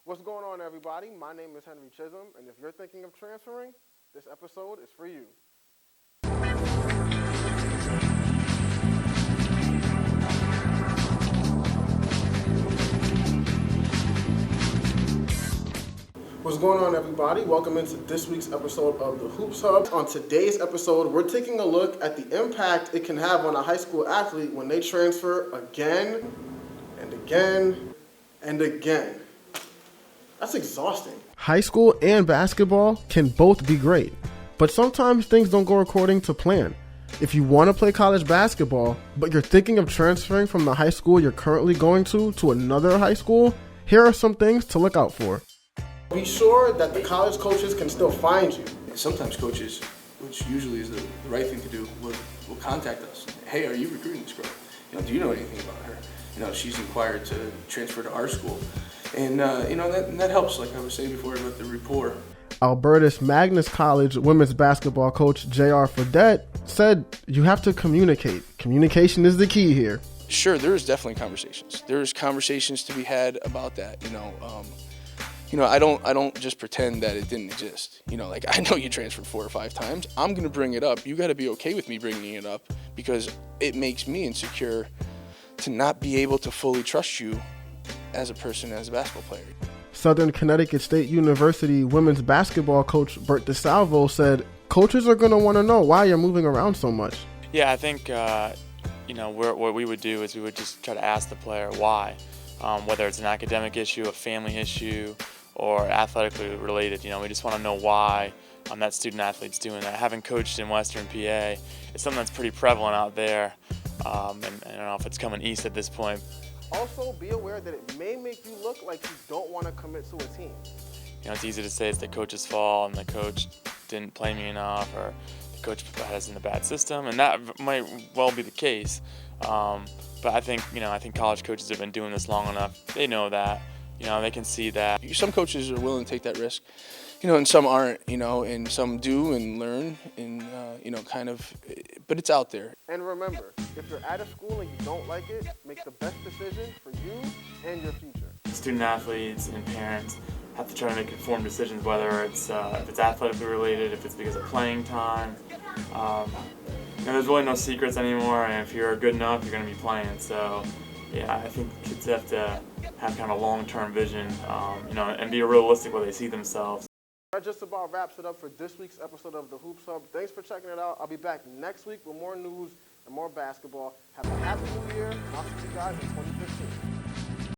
What's going on, everybody? My name is Henry Chisholm, and if you're thinking of transferring, this episode is for you. What's going on, everybody? Welcome into this week's episode of the Hoops Hub. On today's episode, we're taking a look at the impact it can have on a high school athlete when they transfer again and again and again. That's exhausting. High school and basketball can both be great, but sometimes things don't go according to plan. If you want to play college basketball, but you're thinking of transferring from the high school you're currently going to another high school, here are some things to look out for. Be sure that the college coaches can still find you. Sometimes coaches, which usually is the right thing to do, will contact us. Hey, are you recruiting this girl? Do you know anything about her? She's inquired to transfer to our school. And, that helps, like I was saying before, about the rapport. Albertus Magnus College women's basketball coach J.R. Fredette said you have to communicate. Communication is the key here. Sure, there's definitely conversations. There's conversations to be had about that, I don't just pretend that it didn't exist. I know you transferred 4 or 5 times. I'm going to bring it up. You got to be okay with me bringing it up because it makes me insecure to not be able to fully trust you as a person, as a basketball player. Southern Connecticut State University women's basketball coach Bert DeSalvo said coaches are going to want to know why you're moving around so much. Yeah, I think, what we would do is we would just try to ask the player why, whether it's an academic issue, a family issue, or athletically related. We just want to know why that student athlete's doing that. Having coached in Western PA, it's something that's pretty prevalent out there, and I don't know if it's coming east at this point. Also, be aware that it may make you look like you don't want to commit to a team. It's easy to say it's the coach's fault and the coach didn't play me enough, or the coach has in a bad system, and that might well be the case. But I think college coaches have been doing this long enough. They know that. They can see that. Some coaches are willing to take that risk, and some aren't, and some do and learn and, but it's out there. And remember, if you're at a school and you don't like it, make the best decision for you and your future. Student athletes and parents have to try to make informed decisions, whether it's if it's athletically related, if it's because of playing time. There's really no secrets anymore, and if you're good enough, you're going to be playing. So, yeah, I think kids have to have kind of a long-term vision, and be realistic where they see themselves. That just about wraps it up for this week's episode of the Hoops Hub. Thanks for checking it out. I'll be back next week with more news and more basketball. Have a happy new year, and I'll see you guys in 2015.